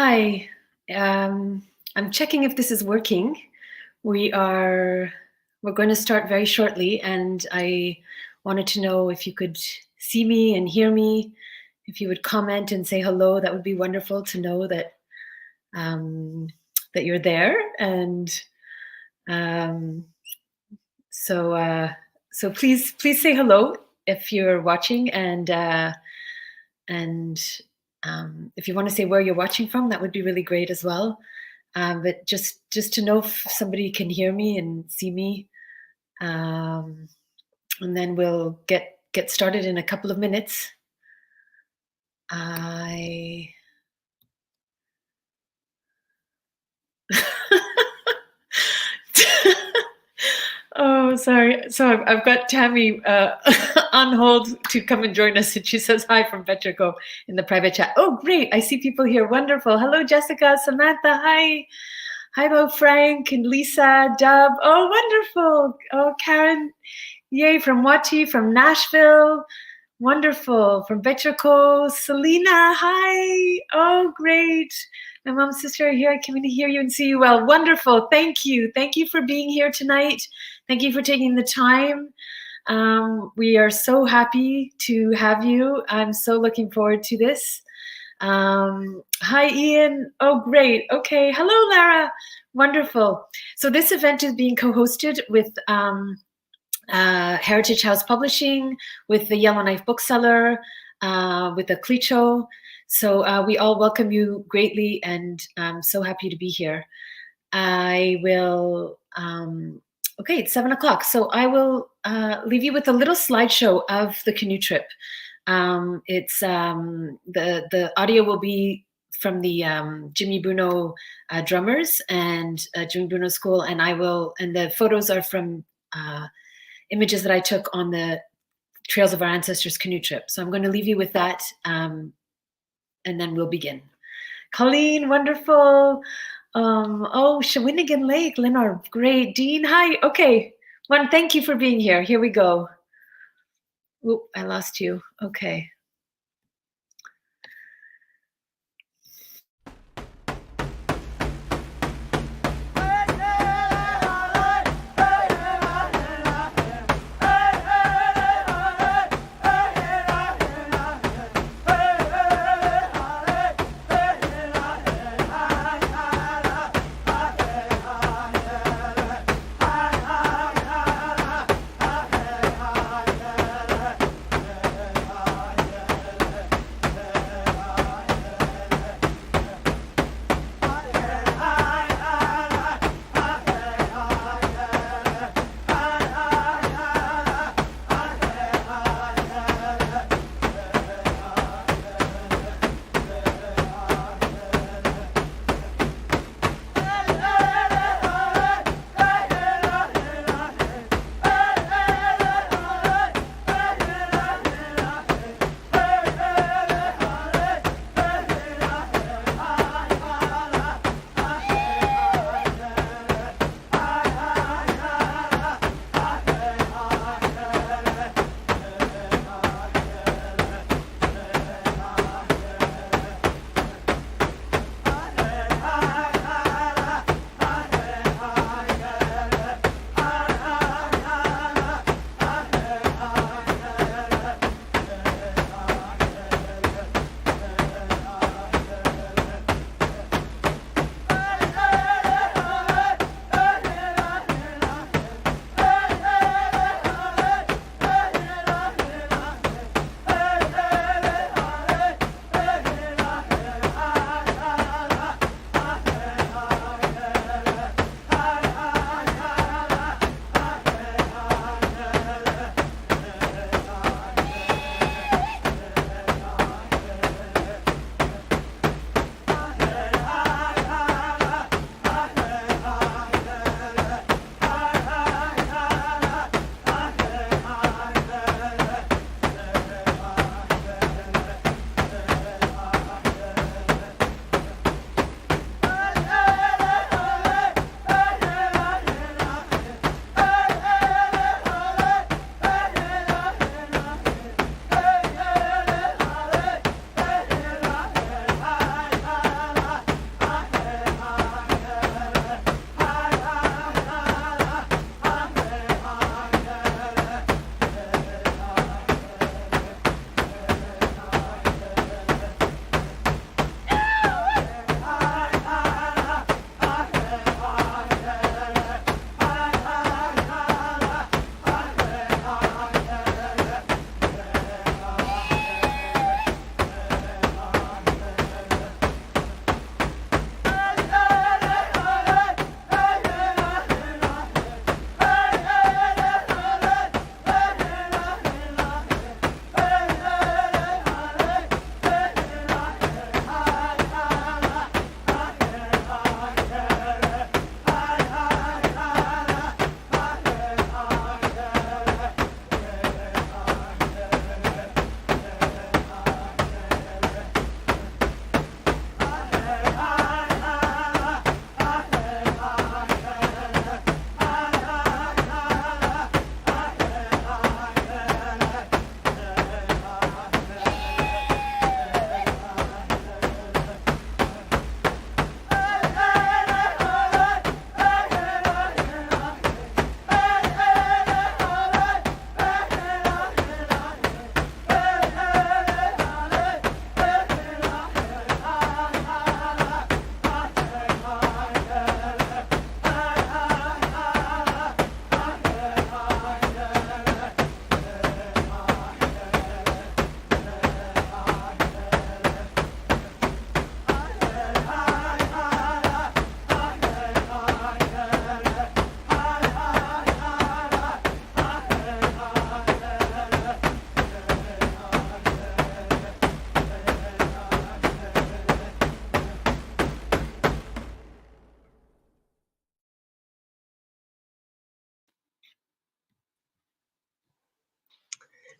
Hi, I'm checking if this is working. We're going to start very shortly, and I wanted to know if you could see me and hear me. If you would comment and say hello, that would be wonderful to know that um, that you're there. And um, so so please say hello if you're watching, and if you want to say where you're watching from, that would be really great as well. But just to know if somebody can hear me and see me, um, and then we'll get started in a couple of minutes. I Oh, sorry. So I've got Tammy on hold to come and join us, and she says hi from Petrico in the private chat. Oh, great! I see people here. Wonderful. Hello, Jessica, Samantha. Hi. Hello, Frank and Lisa, Dub. Oh, wonderful. Oh, Karen. Yay, from Wati, from Nashville. Wonderful. From Petrico. Selena. Hi. Oh, great. My mom's sister are here. I can hear you and see you well. Wonderful. Thank you. Thank you for being here tonight. Thank you for taking the time. We are so happy to have you. I'm so looking forward to this. Hi, Ian. Oh, great. Okay. Hello, Lara. Wonderful. So this event is being co-hosted with Heritage House Publishing, with the Yellowknife Bookseller, with the Clicho. So we all welcome you greatly, and I'm so happy to be here. I will, okay, it's 7 o'clock. So I will leave you with a little slideshow of the canoe trip. It's the audio will be from the Jimmy Bruno drummers and Jimmy Bruno School, and the photos are from images that I took on the Trails of Our Ancestors canoe trip. So I'm going to leave you with that, and then we'll begin. Colleen, wonderful. Oh, Shawinigan Lake, Lenore, great. Dean, hi. Okay, thank you for being here. Here we go. Oop, I lost you. Okay.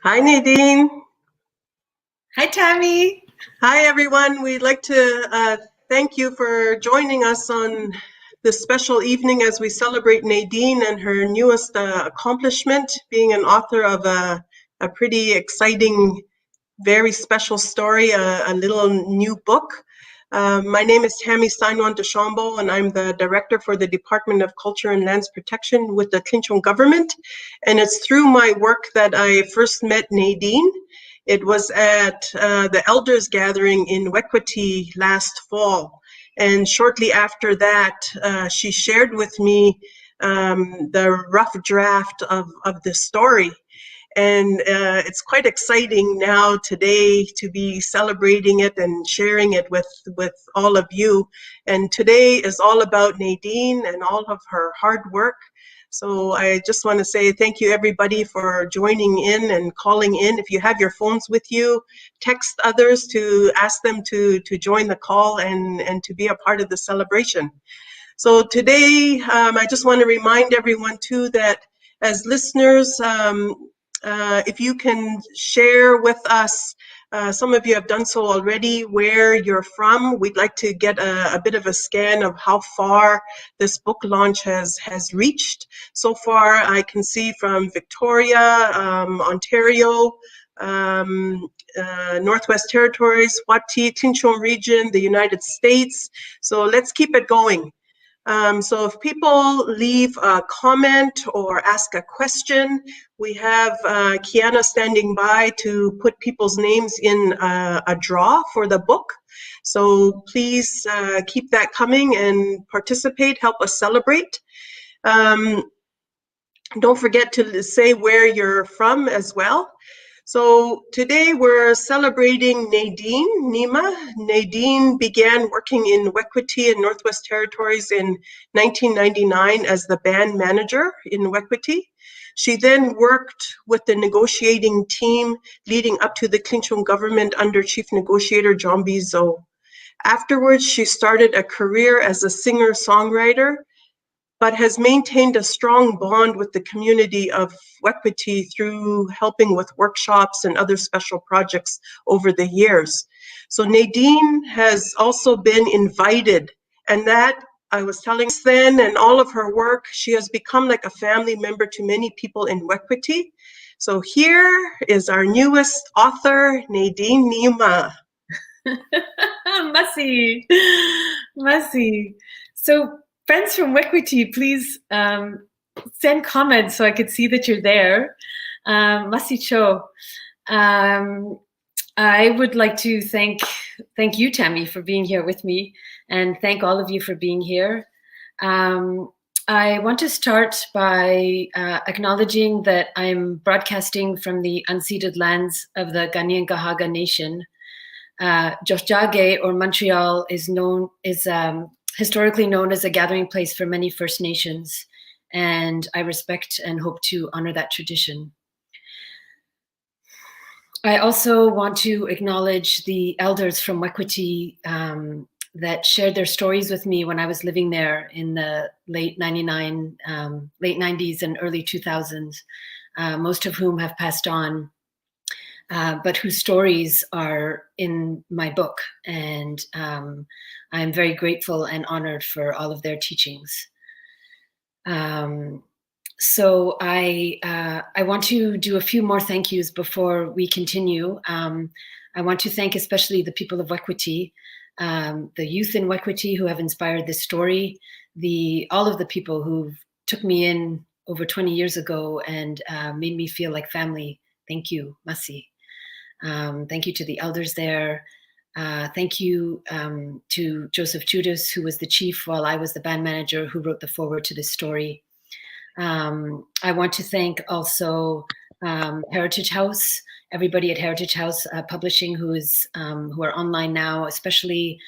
Hi, Nadine. Hi, Tammy. Hi, everyone. We'd like to thank you for joining us on this special evening as we celebrate Nadine and her newest accomplishment, being an author of a pretty exciting, very special story, a little new book. My name is Tammy Steinwan DeChambeau, and I'm the director for the Department of Culture and Lands Protection with the Clinchon government. And it's through my work that I first met Nadine. It was at the Elders Gathering in Wequity last fall. And shortly after that, she shared with me the rough draft of the story. And it's quite exciting now today to be celebrating it and sharing it with all of you. And today is all about Nadine and all of her hard work. So I just want to say thank you, everybody, for joining in and calling in. If you have your phones with you, text others to ask them to join the call and to be a part of the celebration. So today, I just want to remind everyone too that as listeners, if you can share with us, some of you have done so already, where you're from. We'd like to get a bit of a scan of how far this book launch has reached. So far, I can see from Victoria, Ontario, Northwest Territories, Wati, Clinchon region, the United States. So let's keep it going. So if people leave a comment or ask a question, we have Kiana standing by to put people's names in a draw for the book. So please keep that coming and participate, help us celebrate. Don't forget to say where you're from as well. So today we're celebrating Nadine Neema. Nadine began working in Wequity in Northwest Territories in 1999 as the band manager in Wequity. She then worked with the negotiating team leading up to the Clinchon government under Chief Negotiator John Bizot. Afterwards, she started a career as a singer-songwriter, but has maintained a strong bond with the community of Wequity through helping with workshops and other special projects over the years. So Nadine has also been invited, and that I was telling then, and all of her work, she has become like a family member to many people in Wequity. So here is our newest author, Nadine Neema. Messy. So friends from Wequity, please send comments so I could see that you're there. Masi Cho. I would like to thank you, Tammy, for being here with me, and thank all of you for being here. I want to start by acknowledging that I'm broadcasting from the unceded lands of the Kanien'kehá:ka Nation. Tiohtià:ke, or Montreal, is historically known as a gathering place for many First Nations, and I respect and hope to honor that tradition. I also want to acknowledge the elders from Wequity that shared their stories with me when I was living there in the late 90s and early 2000s, most of whom have passed on. But whose stories are in my book, and I'm very grateful and honored for all of their teachings. So I want to do a few more thank yous before we continue. I want to thank especially the people of Wequity, the youth in Wequity who have inspired this story, all of the people who took me in over 20 years ago and made me feel like family. Thank you, Masi. Thank you to the elders there. Thank you to Joseph Judas, who was the chief while I was the band manager, who wrote the foreword to this story. I want to thank also Heritage House, everybody at Heritage House Publishing who are online now, especially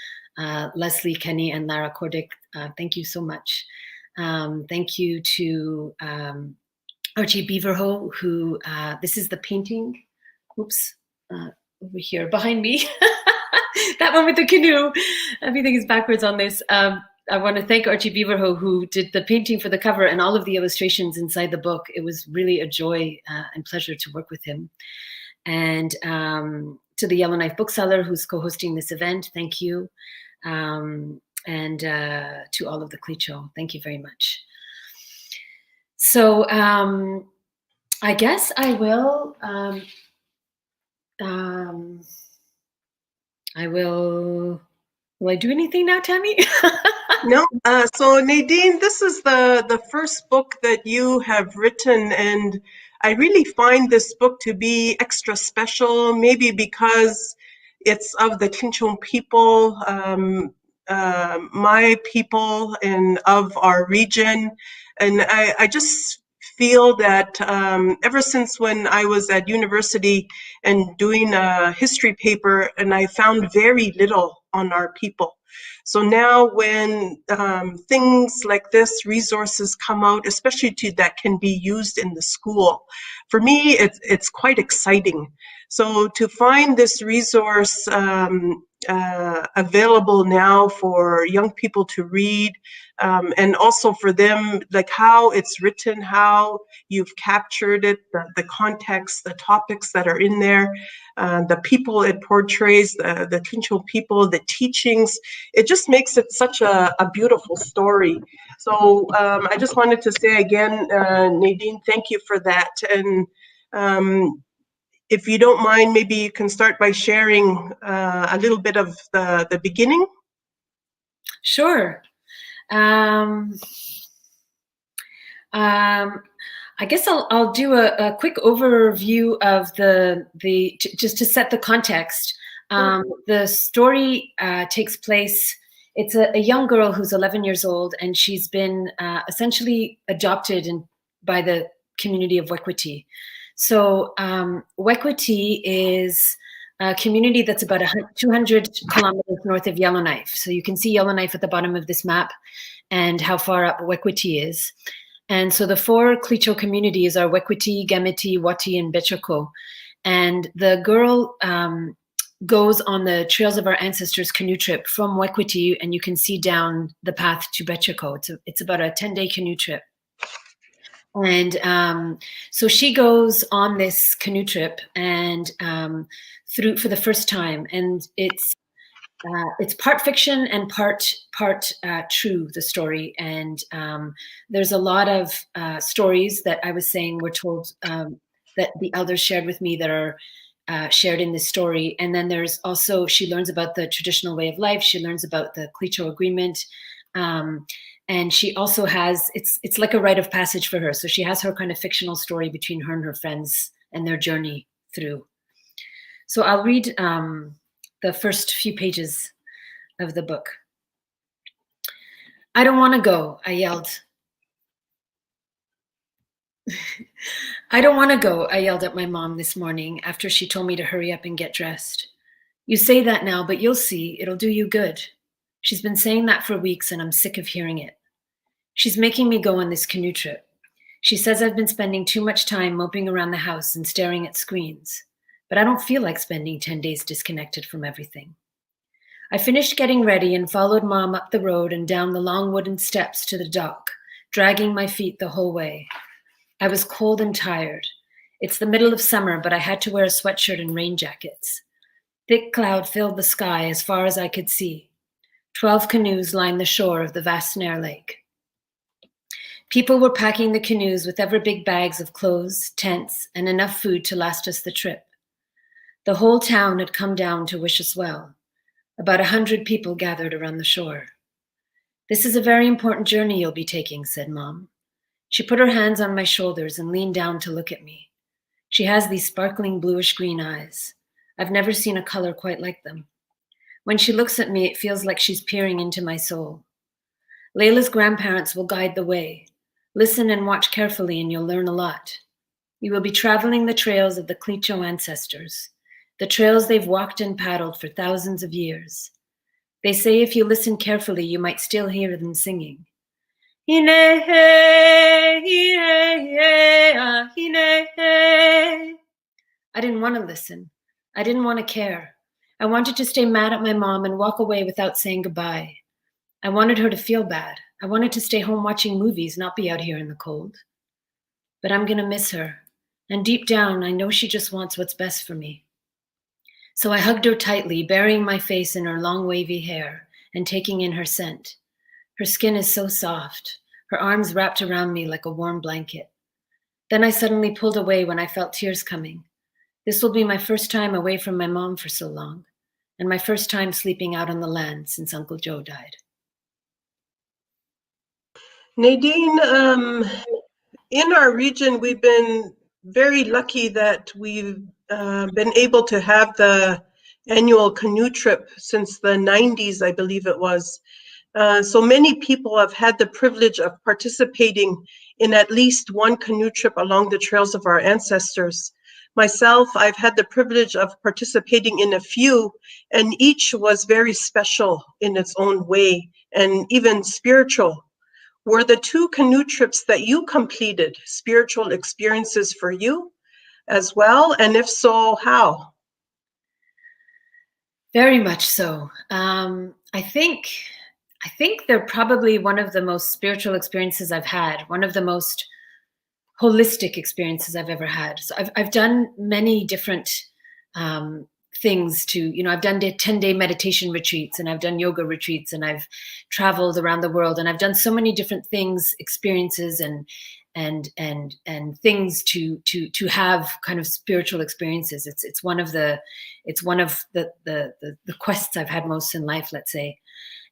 Leslie Kenny and Lara Cordick. Thank you so much. Thank you to Archie Beaverho, who this is the painting. Oops. Over here behind me. That one with the canoe. Everything is backwards on this. I want to thank Archie Beaverho, who did the painting for the cover and all of the illustrations inside the book. It was really a joy and pleasure to work with him. And to the Yellowknife Bookseller, who's co-hosting this event, thank you. And to all of the Clicho, thank you very much. So I guess I will. Will I do anything now, Tammy? No, so Nadine, this is the first book that you have written, and I really find this book to be extra special, maybe because it's of the Chinchon people, my people, and of our region. And I just feel that ever since when I was at university and doing a history paper, and I found very little on our people. So now when things like this, resources come out, especially that can be used in the school, for me, it's quite exciting. So to find this resource available now for young people to read, and also for them, like how it's written, how you've captured it, the context, the topics that are in there, the people it portrays, the Chinchon people, the teachings, it just makes it such a beautiful story. So I just wanted to say again, Nadine, thank you for that. And if you don't mind, maybe you can start by sharing a little bit of the beginning. Sure. I guess I'll do a quick overview of just to set the context. The story takes place. It's a young girl who's 11 years old, and she's been essentially adopted by the community of Wekwiti. So Wekwiti is a community that's about 200 kilometers north of Yellowknife. So you can see Yellowknife at the bottom of this map and how far up Wekwiti is. And so the four Clicho communities are Wekwiti, Gemiti, Wati, and Betchako. And the girl goes on the Trails of Our Ancestors canoe trip from Wekwiti, and you can see down the path to Betchako. It's about a 10-day canoe trip. And so she goes on this canoe trip and through for the first time, and it's part fiction and part true, the story. And there's a lot of stories that I was saying were told that the elders shared with me that are shared in this story. And then there's also, she learns about the traditional way of life. She learns about the Clicho agreement. And she also has, it's like a rite of passage for her. So she has her kind of fictional story between her and her friends and their journey through. So I'll read the first few pages of the book. I don't want to go, I yelled. I don't want to go, I yelled at my mom this morning after she told me to hurry up and get dressed. You say that now, but you'll see, it'll do you good. She's been saying that for weeks and I'm sick of hearing it. She's making me go on this canoe trip. She says I've been spending too much time moping around the house and staring at screens, but I don't feel like spending 10 days disconnected from everything. I finished getting ready and followed Mom up the road and down the long wooden steps to the dock, dragging my feet the whole way. I was cold and tired. It's the middle of summer, but I had to wear a sweatshirt and rain jackets. Thick cloud filled the sky as far as I could see. 12 canoes lined the shore of the vast Snare Lake. People were packing the canoes with ever big bags of clothes, tents, and enough food to last us the trip. The whole town had come down to wish us well. About 100 people gathered around the shore. This is a very important journey you'll be taking, said Mom. She put her hands on my shoulders and leaned down to look at me. She has these sparkling bluish-green eyes. I've never seen a color quite like them. When she looks at me, it feels like she's peering into my soul. Layla's grandparents will guide the way. Listen and watch carefully and you'll learn a lot. You will be traveling the trails of the Clicho ancestors, the trails they've walked and paddled for thousands of years. They say if you listen carefully, you might still hear them singing. I didn't want to listen. I didn't want to care. I wanted to stay mad at my mom and walk away without saying goodbye. I wanted her to feel bad. I wanted to stay home watching movies, not be out here in the cold. But I'm going to miss her. And deep down, I know she just wants what's best for me. So I hugged her tightly, burying my face in her long wavy hair and taking in her scent. Her skin is so soft, her arms wrapped around me like a warm blanket. Then I suddenly pulled away when I felt tears coming. This will be my first time away from my mom for so long, and my first time sleeping out on the land since Uncle Joe died. Nadine, in our region, we've been very lucky that we've been able to have the annual canoe trip since the 90s, I believe it was. So many people have had the privilege of participating in at least one canoe trip along the trails of our ancestors. Myself, I've had the privilege of participating in a few, and each was very special in its own way and even spiritual. Were the two canoe trips that you completed spiritual experiences for you as well? And if so, how? Very much so. I think they're probably one of the most spiritual experiences I've had, one of the most holistic experiences I've ever had. So I've done many different things to, I've done 10-day meditation retreats, and I've done yoga retreats, and I've traveled around the world, and I've done so many different things, experiences, and things to have kind of spiritual experiences. It's one of the quests I've had most in life, let's say.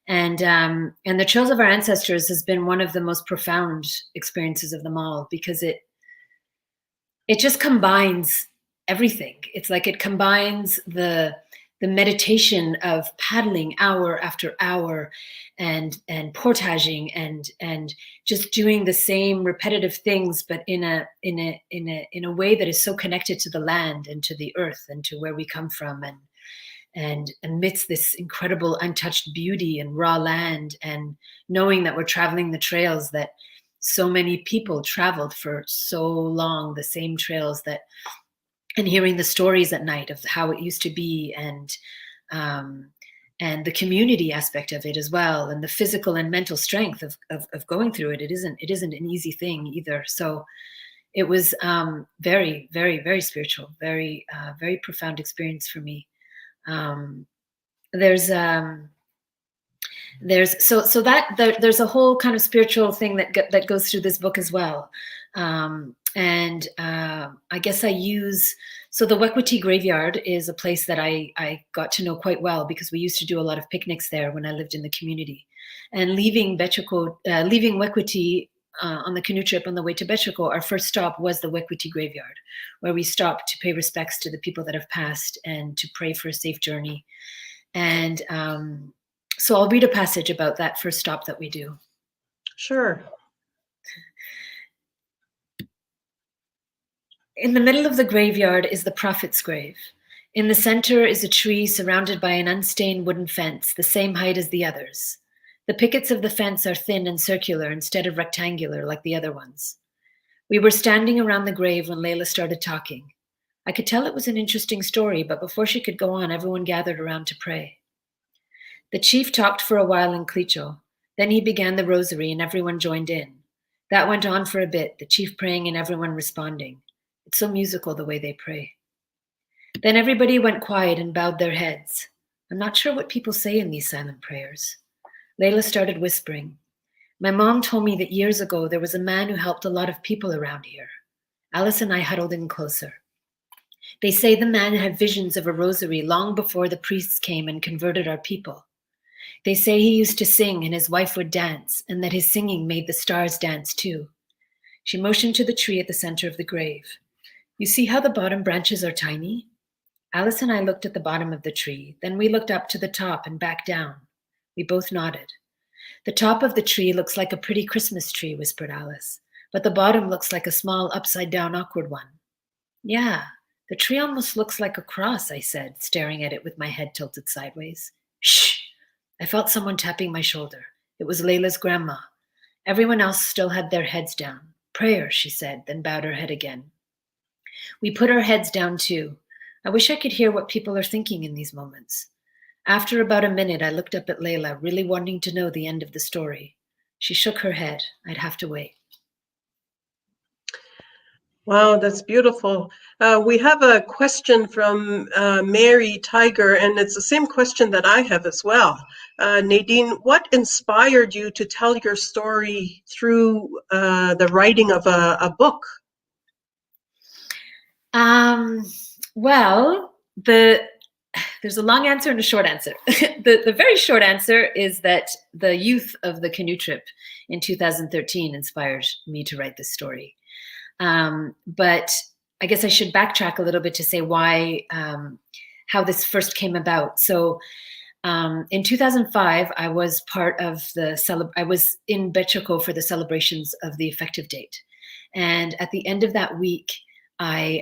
And the Trails of Our Ancestors has been one of the most profound experiences of them all, because it just combines everything. It's like it combines the meditation of paddling hour after hour, and portaging, and just doing the same repetitive things, but in a way that is so connected to the land and to the earth and to where we come from, and amidst this incredible untouched beauty and raw land, and knowing that we're traveling the trails that so many people traveled for so long, the same trails and hearing the stories at night of how it used to be, and the community aspect of it as well, and the physical and mental strength of going through it. It isn't an easy thing either. So it was very, very, very spiritual, very, very profound experience for me. There's a whole kind of spiritual thing that goes through this book as well. I guess so the Wekwati graveyard is a place that I got to know quite well, because we used to do a lot of picnics there when I lived in the community. And leaving Wekwati on the canoe trip on the way to Betchako, our first stop was the Wekwati graveyard, where we stopped to pay respects to the people that have passed and to pray for a safe journey. And so I'll read a passage about that first stop that we do. Sure. In the middle of the graveyard is the prophet's grave. In the center is a tree surrounded by an unstained wooden fence, the same height as the others. The pickets of the fence are thin and circular instead of rectangular like the other ones. We were standing around the grave when Layla started talking. I could tell it was an interesting story, but before she could go on, everyone gathered around to pray. The chief talked for a while in Clicho. Then he began the rosary and everyone joined in. That went on for a bit, the chief praying and everyone responding. It's so musical the way they pray. Then everybody went quiet and bowed their heads. I'm not sure what people say in these silent prayers. Layla started whispering. My mom told me that years ago there was a man who helped a lot of people around here. Alice and I huddled in closer. They say the man had visions of a rosary long before the priests came and converted our people. They say he used to sing and his wife would dance, and that his singing made the stars dance too. She motioned to the tree at the center of the grave. You see how the bottom branches are tiny? Alice and I looked at the bottom of the tree. Then we looked up to the top and back down. We both nodded. The top of the tree looks like a pretty Christmas tree, whispered Alice, but the bottom looks like a small upside-down awkward one. Yeah, the tree almost looks like a cross, I said, staring at it with my head tilted sideways. Shh! I felt someone tapping my shoulder. It was Layla's grandma. Everyone else still had their heads down. Prayer, she said, then bowed her head again. We put our heads down too. I wish I could hear what people are thinking in these moments. After about a minute, I looked up at Layla, really wanting to know the end of the story. She shook her head. I'd have to wait. Wow, that's beautiful. We have a question from Mary Tiger, and it's the same question that I have as well. Nadine, what inspired you to tell your story through the writing of a book? Well, there's a long answer and a short answer. The very short answer is that the youth of the canoe trip in 2013 inspired me to write this story. But I guess I should backtrack a little bit to say why, how this first came about. So in 2005, I was part of I was in Betchoko for the celebrations of the effective date. And at the end of that week, I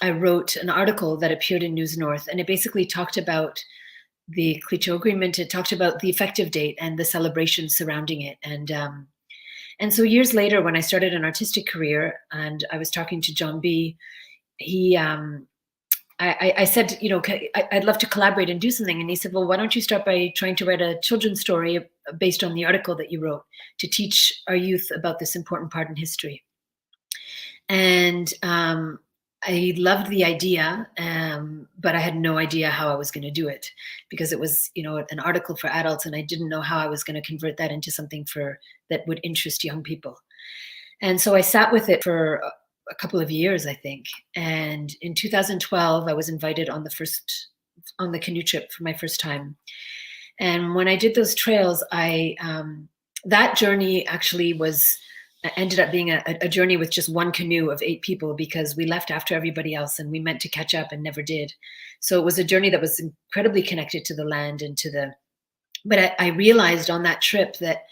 wrote an article that appeared in News North, and it basically talked about the Clicho Agreement. It talked about the effective date and the celebrations surrounding it. And so years later, when I started an artistic career, and I was talking to John B, I said, I'd love to collaborate and do something. And he said, well, why don't you start by trying to write a children's story based on the article that you wrote to teach our youth about this important part in history. And I loved the idea, but I had no idea how I was going to do it because it was, an article for adults, and I didn't know how I was going to convert that into something that would interest young people. And so I sat with it for a couple of years, I think. And in 2012, I was invited on the canoe trip for my first time. And when I did those trails, that journey actually ended up being a journey with just one canoe of 8 people, because we left after everybody else and we meant to catch up and never did. So it was a journey that was incredibly connected to the land and but I realized on that trip that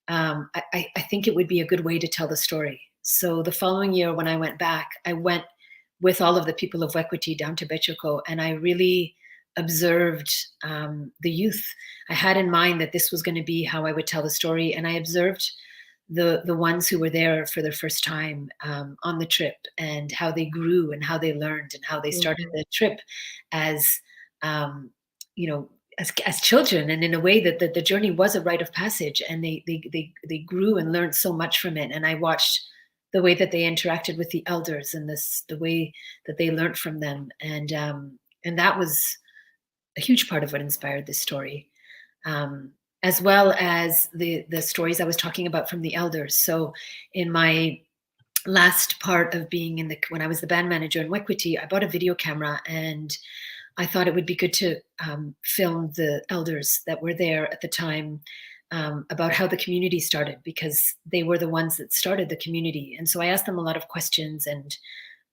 I think it would be a good way to tell the story. So the following year when I went back, I went with all of the people of Wekwiti down to Betchoko, and I really observed the youth. I had in mind that this was going to be how I would tell the story, and I observed the ones who were there for their first time on the trip, and how they grew and how they learned and how they started the trip as as children, and in a way that the journey was a rite of passage, and they grew and learned so much from it. And I watched the way that they interacted with the elders, and the way that they learned from them, and that was a huge part of what inspired this story. As well as the stories I was talking about from the elders. So in my last part of being when I was the band manager in Wekwiti, I bought a video camera, and I thought it would be good to film the elders that were there at the time about how the community started, because they were the ones that started the community. And so I asked them a lot of questions, and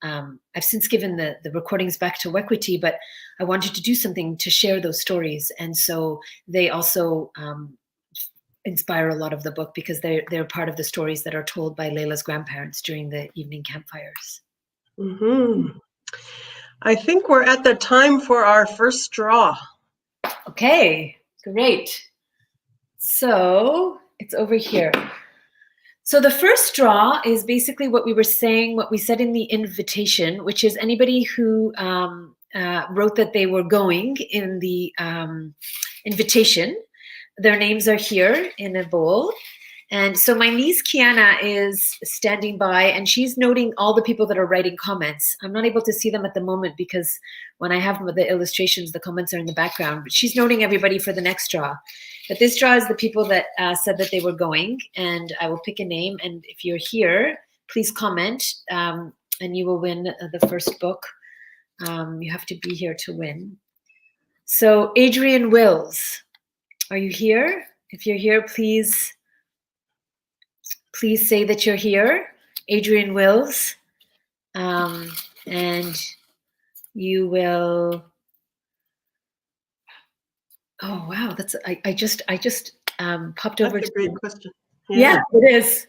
I've since given the recordings back to Wekwiti, but I wanted to do something to share those stories. And so they also inspire a lot of the book, because they're part of the stories that are told by Layla's grandparents during the evening campfires. Mm-hmm. I think we're at the time for our first draw. Okay, great. So it's over here. So the first draw is basically what we said in the invitation, which is anybody who wrote that they were going in the invitation. Their names are here in a bowl. And so my niece Kiana is standing by, and she's noting all the people that are writing comments. I'm not able to see them at the moment because when I have the illustrations, the comments are in the background, but she's noting everybody for the next draw. But this draw is the people that said that they were going, and I will pick a name. And if you're here, please comment, and you will win the first book. You have to be here to win. So Adrian Wills, are you here? If you're here, please say that you're here. Adrian Wills, and you will. Oh wow, that's I just popped over. That's a great question. Yeah, it is.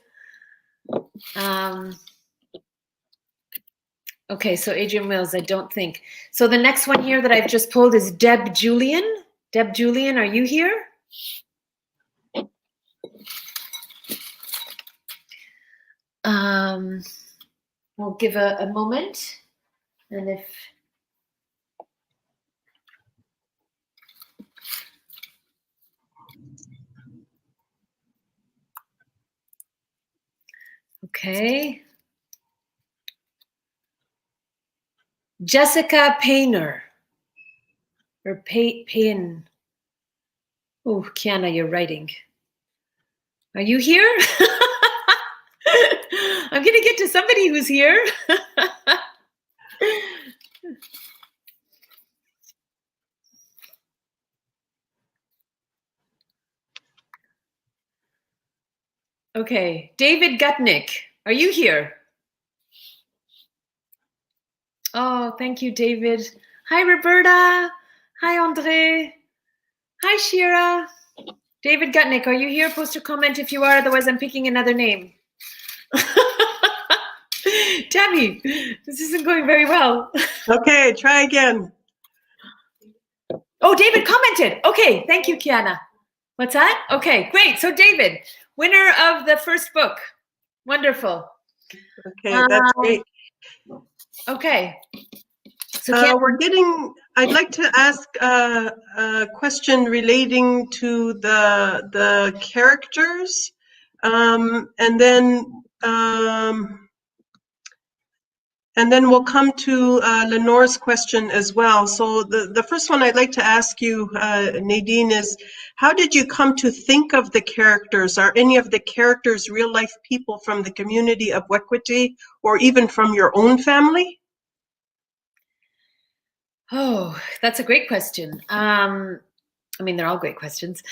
Okay, so Adrian Wills, I don't think. So the next one here that I've just pulled is Deb Julian. Deb Julian, are you here? We'll give a moment, and if Okay. Jessica Painter. Or Pain. Oh, Kiana, you're writing. Are you here? I'm going to get to somebody who's here. Okay. David Gutnick, are you here? Oh, thank you, David. Hi, Roberta. Hi, Andre. Hi, Shira. David Gutnick, are you here? Post a comment if you are, otherwise I'm picking another name. Tammy, this isn't going very well. Okay, try again. Oh, David commented. Okay, thank you, Kiana. What's that? Okay, great. So David, winner of the first book. Wonderful. Okay, that's great. Okay. So I'd like to ask a question relating to the characters, and then we'll come to Lenore's question as well. So the first one I'd like to ask you, Nadine, is how did you come to think of the characters? Are any of the characters real life people from the community of Wekwiti or even from your own family? Oh, that's a great question. I mean, they're all great questions.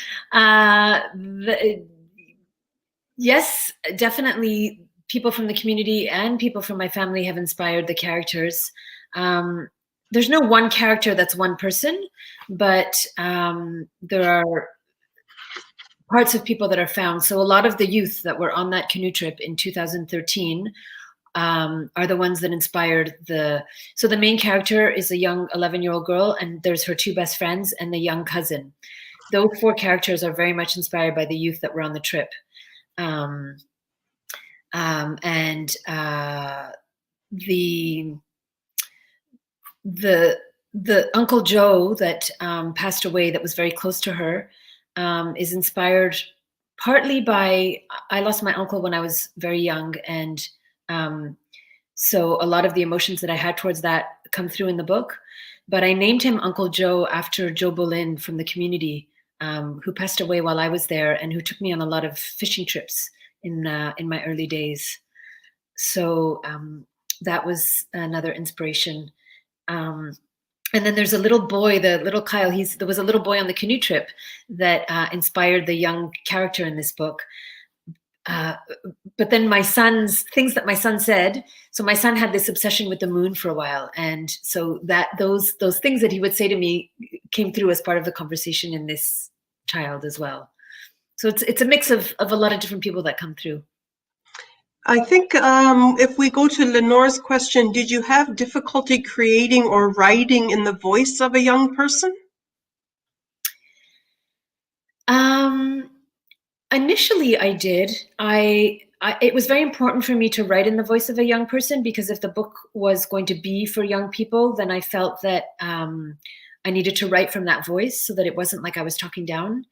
Yes, definitely people from the community and people from my family have inspired the characters. There's no one character that's one person, but there are parts of people that are found. So a lot of the youth that were on that canoe trip in 2013 are the ones that inspired so the main character is a young 11-year-old girl, and there's her two best friends and the young cousin. Those four characters are very much inspired by the youth that were on the trip. And the Uncle Joe that passed away, that was very close to her, is inspired partly by, I lost my uncle when I was very young, and so a lot of the emotions that I had towards that come through in the book. But I named him Uncle Joe after Joe Boleyn from the community, who passed away while I was there and who took me on a lot of fishing trips in my early days. So that was another inspiration. And then there's a little boy, the little Kyle. There was a little boy on the canoe trip that inspired the young character in this book. But then things that my son said. So my son had this obsession with the moon for a while, and so that those things that he would say to me came through as part of the conversation in this child as well. So it's a mix of a lot of different people that come through. I think if we go to Lenore's question, did you have difficulty creating or writing in the voice of a young person? Initially, I did. It was very important for me to write in the voice of a young person, because if the book was going to be for young people, then I felt that I needed to write from that voice so that it wasn't like I was talking down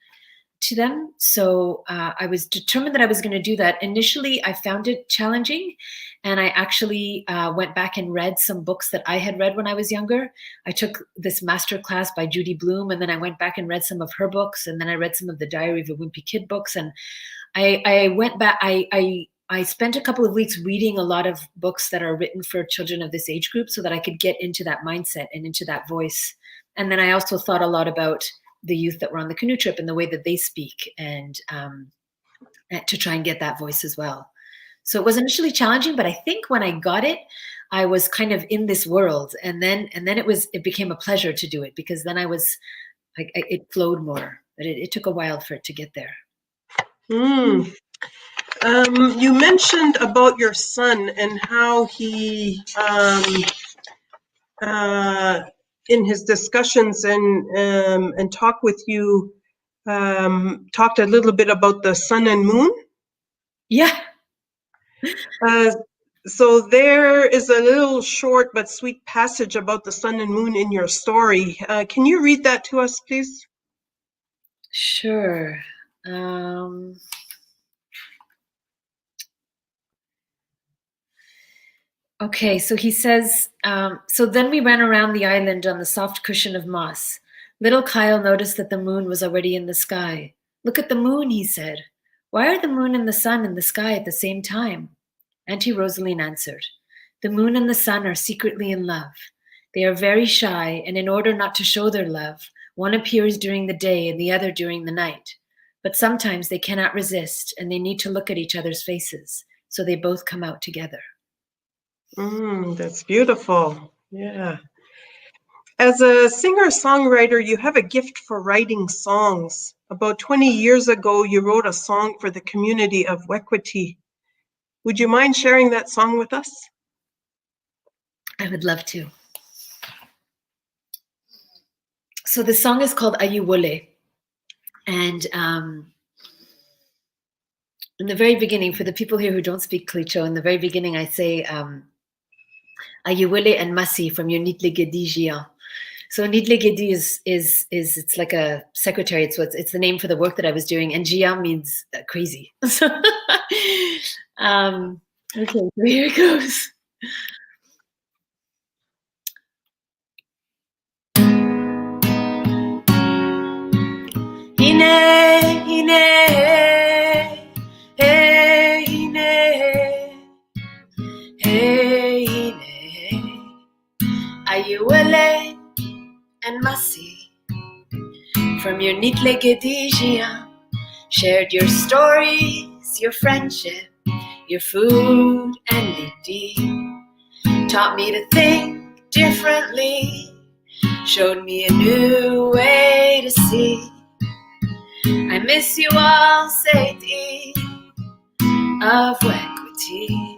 to them. So I was determined that I was going to do that. Initially, I found it challenging, and I actually went back and read some books that I had read when I was younger. I took this master class by Judy Blume, and then I went back and read some of her books, and then I read some of the Diary of a Wimpy Kid books, and I went back. I spent a couple of weeks reading a lot of books that are written for children of this age group so that I could get into that mindset and into that voice. And then I also thought a lot about the youth that were on the canoe trip and the way that they speak, and to try and get that voice as well. So it was initially challenging, but I think when I got it, I was kind of in this world, and then it became a pleasure to do it, because then I was like, it flowed more. But it took a while for it to get there. You mentioned about your son and how he in his discussions and talk with you, talked a little bit about the sun and moon. Yeah. So there is a little short but sweet passage about the sun and moon in your story. Can you read that to us, please? Sure. Okay, so he says, so then we ran around the island on the soft cushion of moss. Little Kyle noticed that the moon was already in the sky. Look at the moon, he said. Why are the moon and the sun in the sky at the same time? Auntie Rosaline answered, the moon and the sun are secretly in love. They are very shy, and in order not to show their love, one appears during the day and the other during the night. But sometimes they cannot resist, and they need to look at each other's faces, so they both come out together. That's beautiful. Yeah. As a singer-songwriter, you have a gift for writing songs. About 20 years ago, you wrote a song for the community of Wekwati. Would you mind sharing that song with us? I would love to. So the song is called Ayuwole. And in the very beginning, for the people here who don't speak Klicho, in the very beginning I say Ayuwole and Masi from your Nitle Gedi Jian. So Nitle Gedi is it's like a secretary. It's the name for the work that I was doing, and Jian means crazy. Okay, so here it goes. Hine, hine, hey, hine, hey, hine, Ayuwole and Masi from your Nitle Gedi Jian shared your stories, your friendship, your food and lidi. Taught me to think differently, showed me a new way to see. I miss you all, Sadie of Wekwati.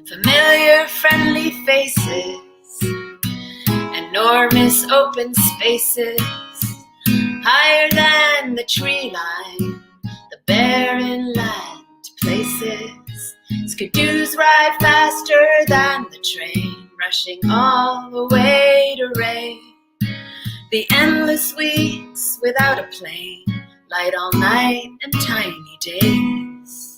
Familiar, friendly faces, enormous open spaces, higher than the tree line, the barren land places. Skidoos ride faster than the train, rushing all the way to rain. The endless weeks without a plane, light all night and tiny days.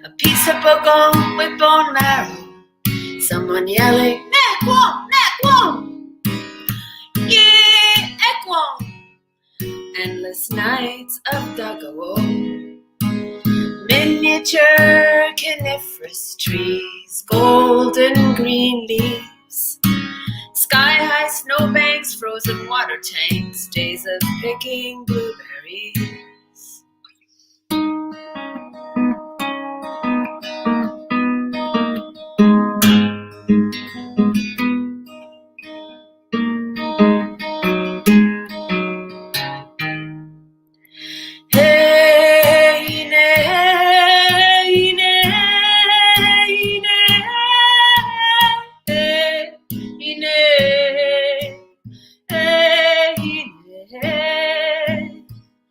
A piece of bogong with bone marrow, someone yelling, Nekwon, Nekwon! Yeah, Ekwon! Endless nights of Dagawo. Miniature coniferous trees, golden green leaves, sky-high snowbanks, frozen water tanks, days of picking blueberries.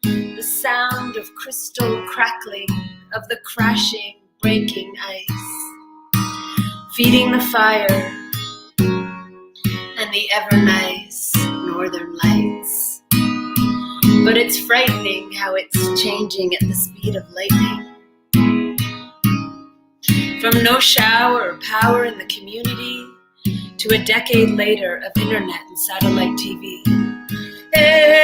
The sound of crystal crackling, of the crashing, breaking ice, feeding the fire, and the ever nice northern lights. But it's frightening how it's changing at the speed of lightning. From no shower or power in the community to a decade later of internet and satellite TV. Hey,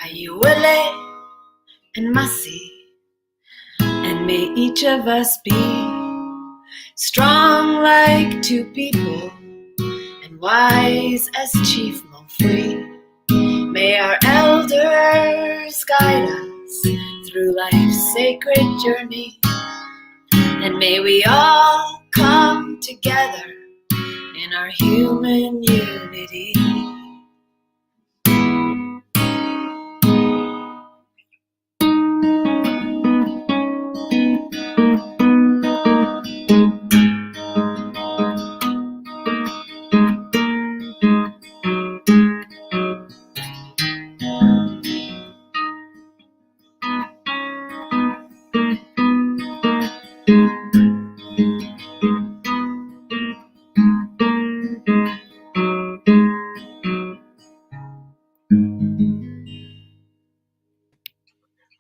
Ayuwole and Masi, and may each of us be strong like two people and wise as Chief Monfrey. May our elders guide us through life's sacred journey, and may we all come together in our human unity.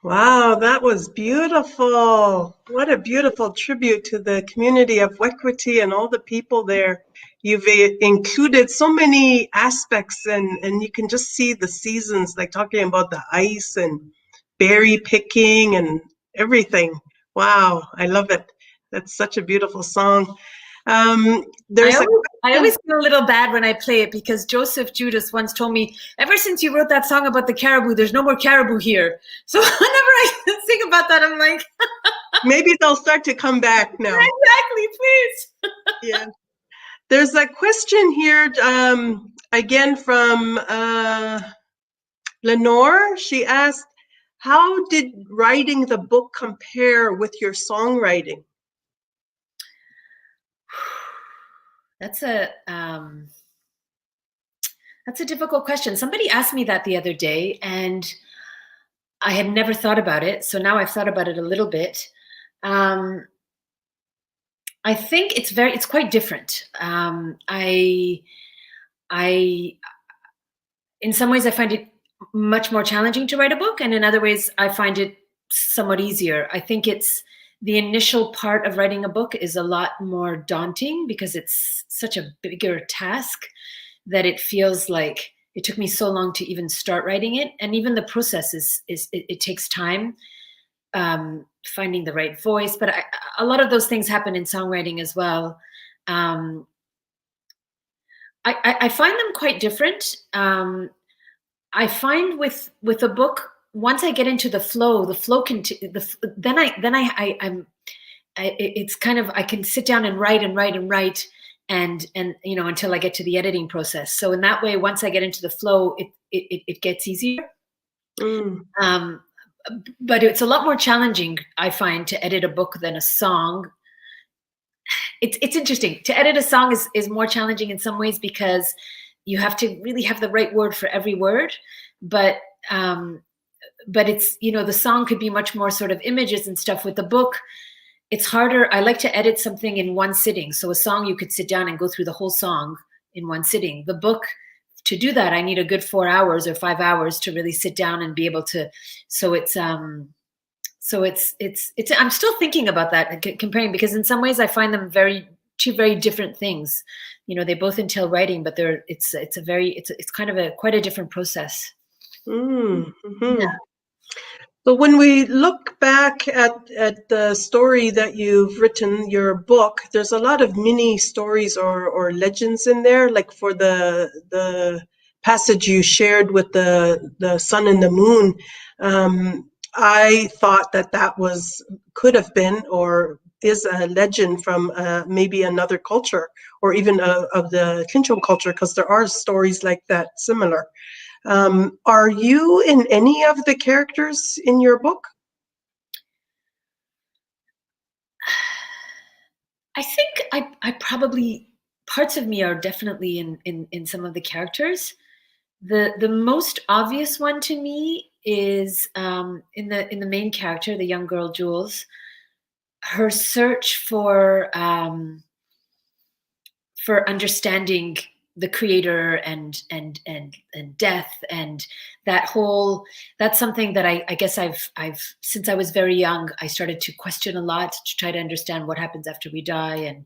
Wow, that was beautiful. What a beautiful tribute to the community of Wekwiti and all the people there. You've included so many aspects, and you can just see the seasons, like talking about the ice and berry picking and everything. Wow, I love it. That's such a beautiful song. There's a I question. always feel a little bad when I play it because Joseph Judas once told me, ever since you wrote that song about the caribou, there's no more caribou here. So whenever I think about that, I'm like, Maybe they'll start to come back now. exactly, please. Yeah. There's a question here, again from Lenore. She asked, how did writing the book compare with your songwriting? That's a difficult question. Somebody asked me that the other day, and I had never thought about it. So now I've thought about it a little bit. I think it's quite different. I, in some ways, I find it much more challenging to write a book, and in other ways, I find it somewhat easier. I think it's the initial part of writing a book is a lot more daunting because it's such a bigger task that it feels like it took me so long to even start writing it, and even the process it takes time, finding the right voice. But a lot of those things happen in songwriting as well. I find them quite different. I find with a book, once I get into the flow can it's kind of, I can sit down and write and you know, until I get to the editing process. So in that way, once I get into the flow, it gets easier. But it's a lot more challenging, I find, to edit a book than a song. It's interesting. To edit a song is more challenging in some ways because you have to really have the right word for every word. But it's, you know, the song could be much more sort of images and stuff. With the book, it's harder. I like to edit something in one sitting. So a song, you could sit down and go through the whole song in one sitting. The book, to do that, I need a good 4 hours or 5 hours to really sit down and be able to. So it's I'm still thinking about that, comparing, because in some ways I find them two very different things. You know, they both entail writing, but it's kind of quite a different process. Mm-hmm. Yeah. So when we look back at the story that you've written, your book, there's a lot of mini stories or legends in there. Like for the passage you shared with the sun and the moon, I thought that could have been or is a legend from maybe another culture, or even of the Kincho culture, because there are stories like that similar. Are you in any of the characters in your book? I think I probably, parts of me are definitely in some of the characters. The most obvious one to me is in the main character, the young girl Jules. Her search for understanding the creator and death, and that's something that I guess I've since I was very young, I started to question a lot, to try to understand what happens after we die, and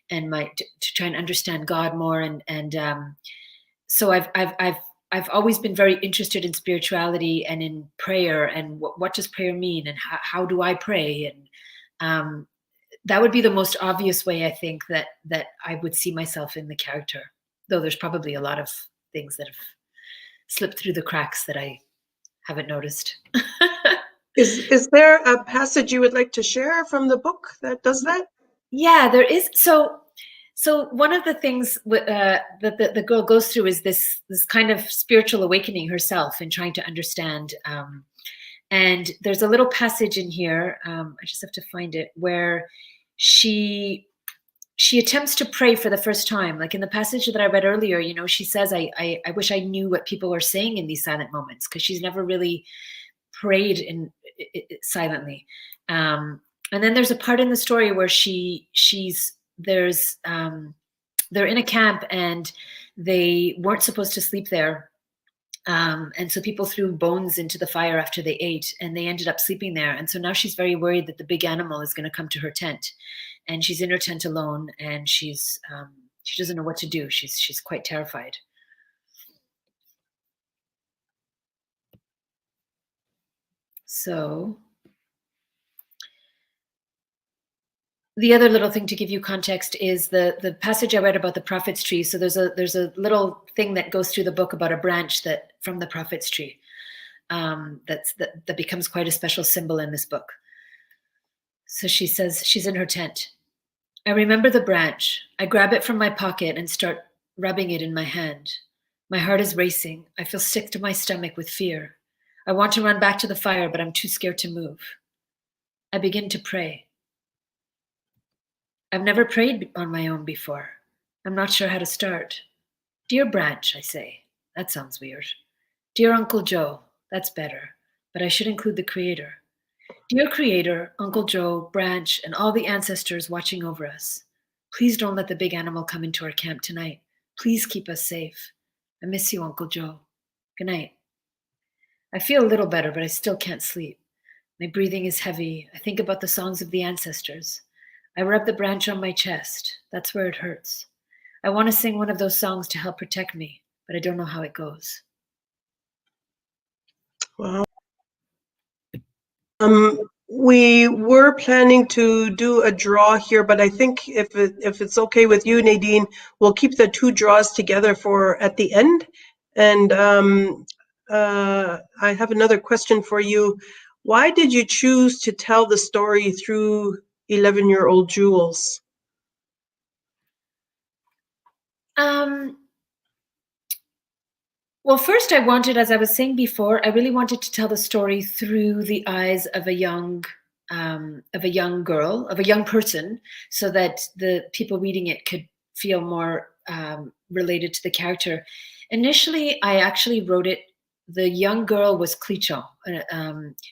to try and understand God more, and so I've always been very interested in spirituality and in prayer, and what does prayer mean, and how do I pray, and that would be the most obvious way, I think, that I would see myself in the character. Though there's probably a lot of things that have slip through the cracks that I haven't noticed. Is there a passage you would like to share from the book that does that? Yeah, there is. So one of the things that the girl goes through is this kind of spiritual awakening herself and trying to understand. And there's a little passage in here. I just have to find it, where she attempts to pray for the first time. Like in the passage that I read earlier, she says, I wish I knew what people were saying in these silent moments, because she's never really prayed in silently. And then there's a part in the story where they're in a camp and they weren't supposed to sleep there. And so people threw bones into the fire after they ate, and they ended up sleeping there. And so now she's very worried that the big animal is going to come to her tent, and she's in her tent alone, and she doesn't know what to do. She's quite terrified. So the other little thing to give you context is the passage I read about the prophet's tree. So there's a little thing that goes through the book about a branch that from the prophet's tree that becomes quite a special symbol in this book. So she says she's in her tent. I remember the branch. I grab it from my pocket and start rubbing it in my hand. My heart is racing. I feel sick to my stomach with fear. I want to run back to the fire, but I'm too scared to move. I begin to pray. I've never prayed on my own before. I'm not sure how to start. Dear Branch, I say. That sounds weird. Dear Uncle Joe. That's better, but I should include the Creator. Dear Creator, Uncle Joe, Branch, and all the ancestors watching over us. Please don't let the big animal come into our camp tonight. Please keep us safe. I miss you, Uncle Joe. Good night. I feel a little better, but I still can't sleep. My breathing is heavy. I think about the songs of the ancestors. I rub the branch on my chest. That's where it hurts. I want to sing one of those songs to help protect me, but I don't know how it goes. Wow. We were planning to do a draw here, but I think if it's okay with you, Nadine, we'll keep the two draws together for at the end. And I have another question for you. Why did you choose to tell the story through 11-year-old Jules? Well, first I wanted, as I was saying before, I really wanted to tell the story through the eyes of a young girl, of a young person, so that the people reading it could feel more related to the character. Initially, I actually wrote it. The young girl was Clicho.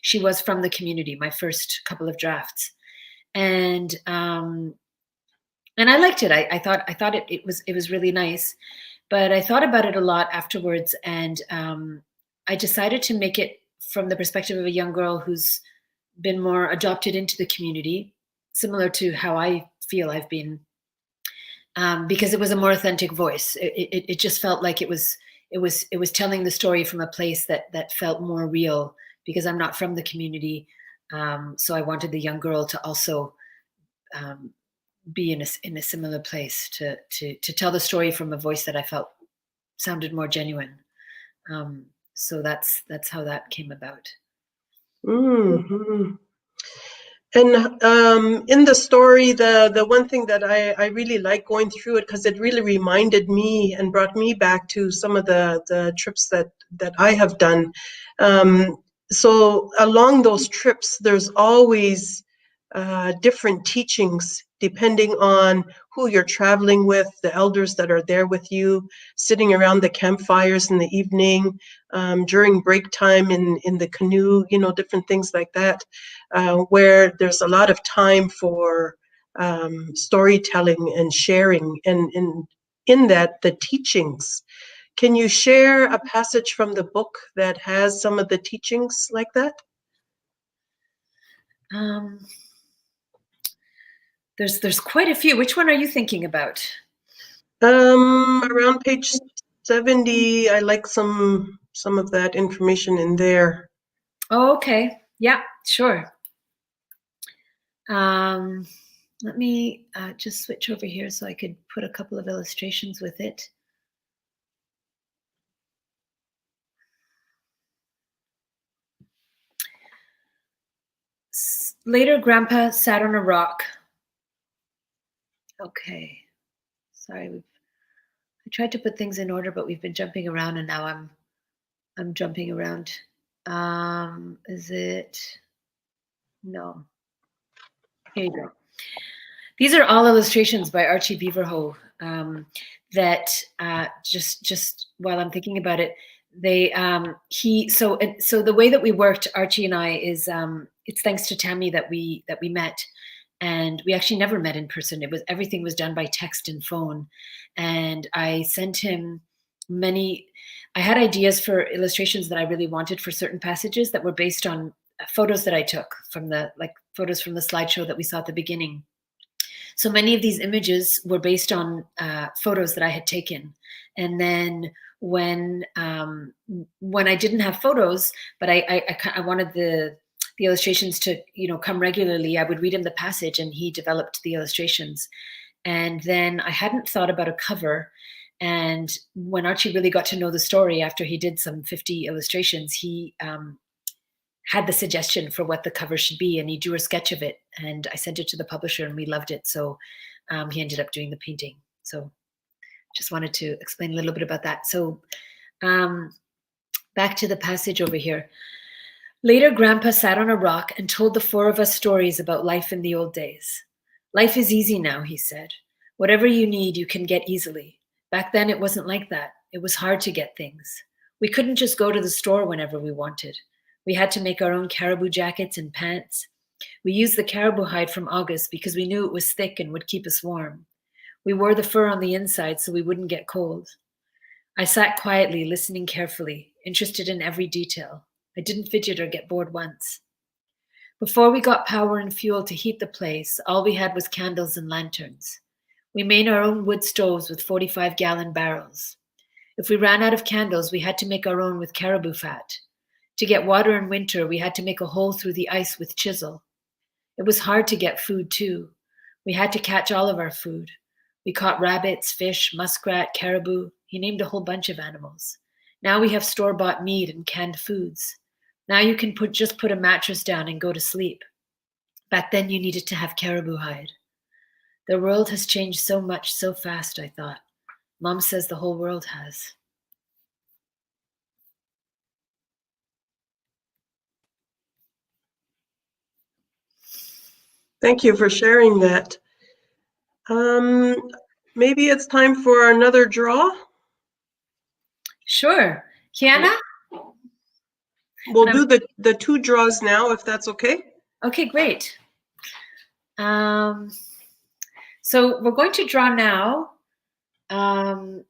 She was from the community. My first couple of drafts, and I liked it. I thought it was really nice. But I thought about it a lot afterwards, and I decided to make it from the perspective of a young girl who's been more adopted into the community, similar to how I feel I've been, because it was a more authentic voice. It just felt like it was telling the story from a place that felt more real, because I'm not from the community. So I wanted the young girl to also be in a similar place, to tell the story from a voice that I felt sounded more genuine. So that's how that came about. Mm-hmm. And in the story, the one thing that I really like going through it, because it really reminded me and brought me back to some of the trips that I have done. So along those trips, there's always different teachings depending on who you're traveling with, the elders that are there with you, sitting around the campfires in the evening, during break time in the canoe, different things like that, where there's a lot of time for storytelling and sharing, and in that, the teachings. Can you share a passage from the book that has some of the teachings like that? There's quite a few. Which one are you thinking about? Around page 70, I like some of that information in there. Oh, okay. Yeah, sure. Let me just switch over here so I could put a couple of illustrations with it. Later, Grandpa sat on a rock. Okay. Sorry, I tried to put things in order, but we've been jumping around, and now I'm jumping around. Is it? No. Here you go. These are all illustrations by Archie Beaverhoe. That just while I'm thinking about it, they so the way that we worked, Archie and I, is it's thanks to Tammy that we met, and we actually never met in person. Everything was done by text and phone, and I sent him many. I had ideas for illustrations that I really wanted for certain passages that were based on photos that I took from photos from the slideshow that we saw at the beginning. So many of these images were based on photos that I had taken, and then when I didn't have photos, but I wanted the illustrations to come regularly, I would read him the passage, and he developed the illustrations. And then I hadn't thought about a cover. And when Archie really got to know the story after he did some 50 illustrations, he had the suggestion for what the cover should be, and he drew a sketch of it, and I sent it to the publisher, and we loved it. So he ended up doing the painting. So just wanted to explain a little bit about that. So back to the passage over here. Later, Grandpa sat on a rock and told the four of us stories about life in the old days. Life is easy now, he said. Whatever you need, you can get easily. Back then, it wasn't like that. It was hard to get things. We couldn't just go to the store whenever we wanted. We had to make our own caribou jackets and pants. We used the caribou hide from August because we knew it was thick and would keep us warm. We wore the fur on the inside so we wouldn't get cold. I sat quietly, listening carefully, interested in every detail. I didn't fidget or get bored once. Before we got power and fuel to heat the place, all we had was candles and lanterns. We made our own wood stoves with 45-gallon barrels. If we ran out of candles, we had to make our own with caribou fat. To get water in winter, we had to make a hole through the ice with chisel. It was hard to get food, too. We had to catch all of our food. We caught rabbits, fish, muskrat, caribou. He named a whole bunch of animals. Now we have store-bought meat and canned foods. Now you can just put a mattress down and go to sleep. Back then you needed to have caribou hide. The world has changed so much so fast, I thought. Mom says the whole world has. Thank you for sharing that. Maybe it's time for another draw? Sure. Kiana? We'll do the two draws now, if that's okay. Okay, great. So we're going to draw now. You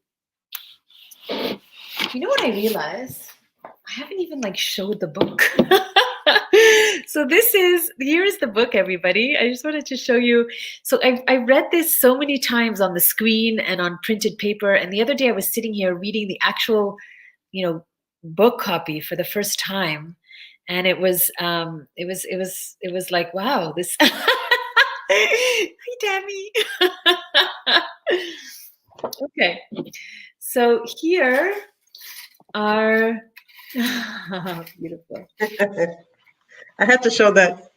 know what I realized? I haven't even showed the book. So here is the book, everybody. I just wanted to show you. So I read this so many times on the screen and on printed paper. And the other day I was sitting here reading the actual, book copy for the first time. And it was like, wow, this. Hi, Tammy. Okay. So here are beautiful. I had to show that.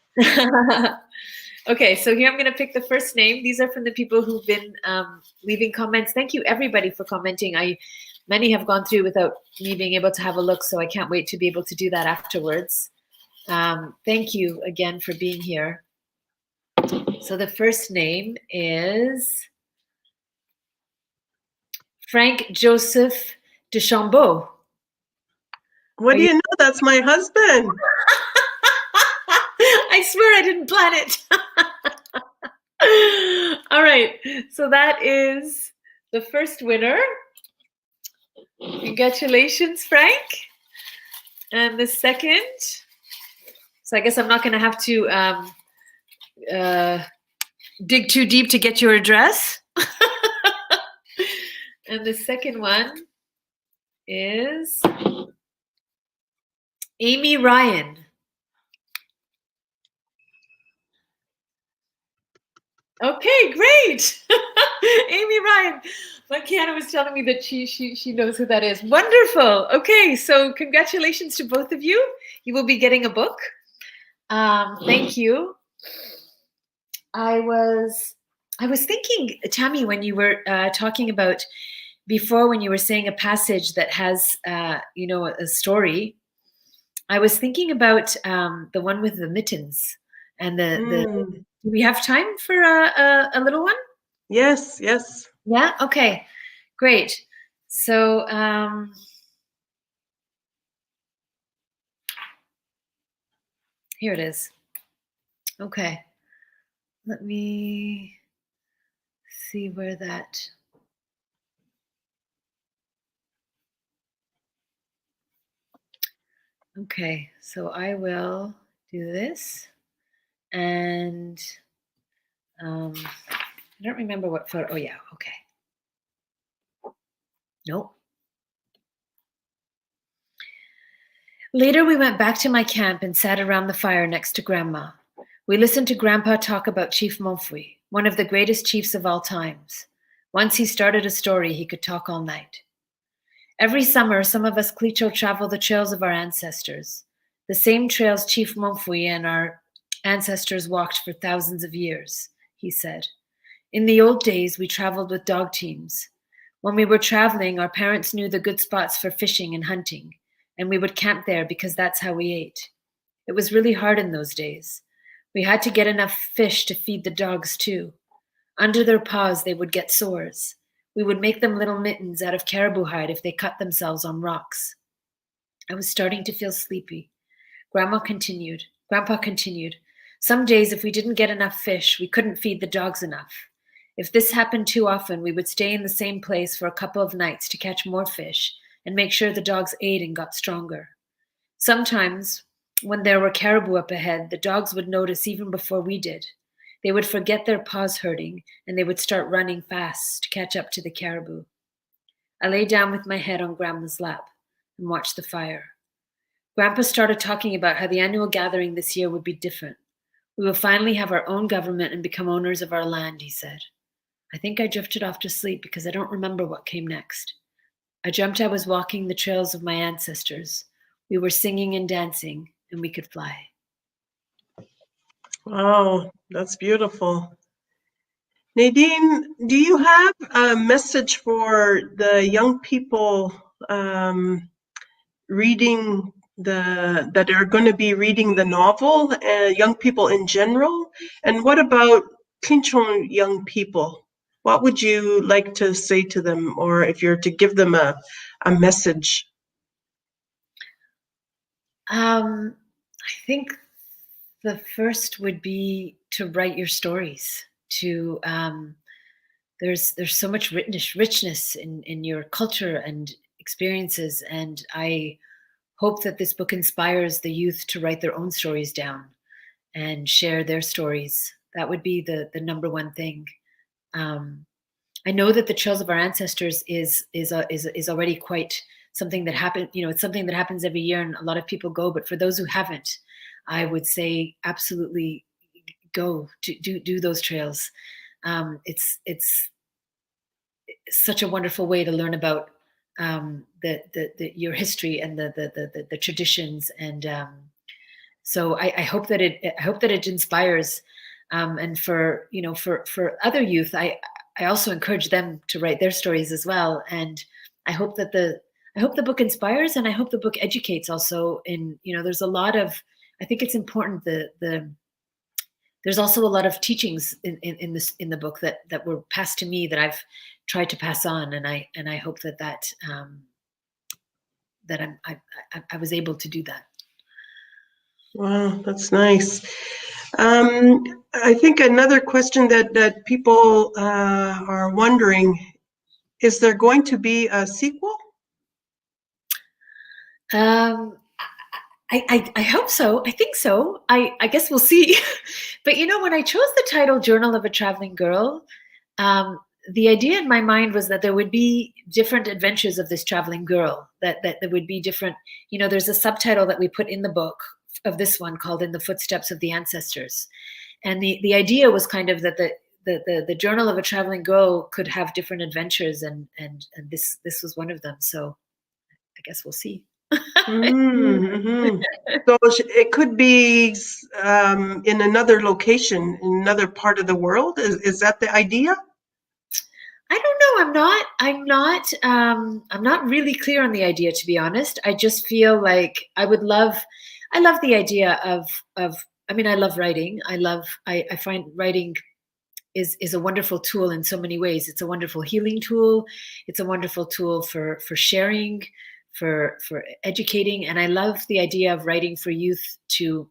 Okay, so here I'm going to pick the first name. These are from the people who've been leaving comments. Thank you, everybody, for commenting. Many have gone through without me being able to have a look, so I can't wait to be able to do that afterwards. Thank you again for being here. So the first name is Frank Joseph Deschambault. What do you know? That's my husband. I swear I didn't plan it. All right. So that is the first winner. Congratulations, Frank. And the second. So I guess I'm not going to have to dig too deep to get your address. And the second one is Amy Ryan. Okay, great. Amy Ryan. But Kiana was telling me that she knows who that is. Wonderful. Okay, so congratulations to both of you. You will be getting a book. Thank you. I was thinking, Tammy, when you were talking about before, when you were saying a passage that has, a story. I was thinking about the one with the mittens and the. Mm. Do we have time for a little one? Yes, yes. Yeah. Okay. Great. So here it is. Okay. Let me see where that. Okay. So I will do this, and I don't remember what photo. Oh yeah. Okay. Nope. Later, we went back to my camp and sat around the fire next to Grandma. We listened to Grandpa talk about Chief Momfui, one of the greatest chiefs of all times. Once he started a story, he could talk all night. Every summer, some of us Clicho travel the trails of our ancestors, the same trails Chief Momfui and our ancestors walked for thousands of years, he said. In the old days, we traveled with dog teams. When we were traveling, our parents knew the good spots for fishing and hunting, and we would camp there because that's how we ate. It was really hard in those days. We had to get enough fish to feed the dogs, too. Under their paws, they would get sores. We would make them little mittens out of caribou hide if they cut themselves on rocks. I was starting to feel sleepy. Grandpa continued. Some days, if we didn't get enough fish, we couldn't feed the dogs enough. If this happened too often, we would stay in the same place for a couple of nights to catch more fish and make sure the dogs ate and got stronger. Sometimes, when there were caribou up ahead, the dogs would notice even before we did. They would forget their paws hurting and they would start running fast to catch up to the caribou. I lay down with my head on Grandma's lap and watched the fire. Grandpa started talking about how the annual gathering this year would be different. We will finally have our own government and become owners of our land, he said. I think I drifted off to sleep because I don't remember what came next. I dreamt I was walking the trails of my ancestors. We were singing and dancing, and we could fly. Wow, that's beautiful. Nadine, do you have a message for the young people reading that are going to be reading the novel, young people in general? And what about Kinchon young people? What would you like to say to them, or if you're to give them a message? I think the first would be to write your stories. There's so much richness in your culture and experiences, and I hope that this book inspires the youth to write their own stories down and share their stories. That would be the number one thing. I know that the trails of our ancestors is already quite something that happened. It's something that happens every year, and a lot of people go. But for those who haven't, I would say absolutely go do those trails. It's such a wonderful way to learn about your history and the traditions, and so I hope that it inspires, and for other youth, I also encourage them to write their stories as well, and I hope that the book inspires, and I hope the book educates also. There's a lot of, I think it's important, there's also a lot of teachings in the book that were passed to me that I've tried to pass on, and I hope that I was able to do that. Wow, that's nice. I think another question that people are wondering, is there going to be a sequel? I hope so. I think so. I guess we'll see. But when I chose the title Journal of a Traveling Girl, the idea in my mind was that there would be different adventures of this traveling girl, that there would be different, there's a subtitle that we put in the book of this one called In the Footsteps of the Ancestors. And the idea was kind of that the journal of a traveling girl could have different adventures, and this was one of them. So I guess we'll see. Mm-hmm. So it could be in another location, in another part of the world. Is that the idea? I don't know. I'm not really clear on the idea, to be honest. I just feel like I love the idea of, I mean, I love writing. I find writing is a wonderful tool in so many ways. It's a wonderful healing tool. It's a wonderful tool for sharing, for educating. And I love the idea of writing for youth to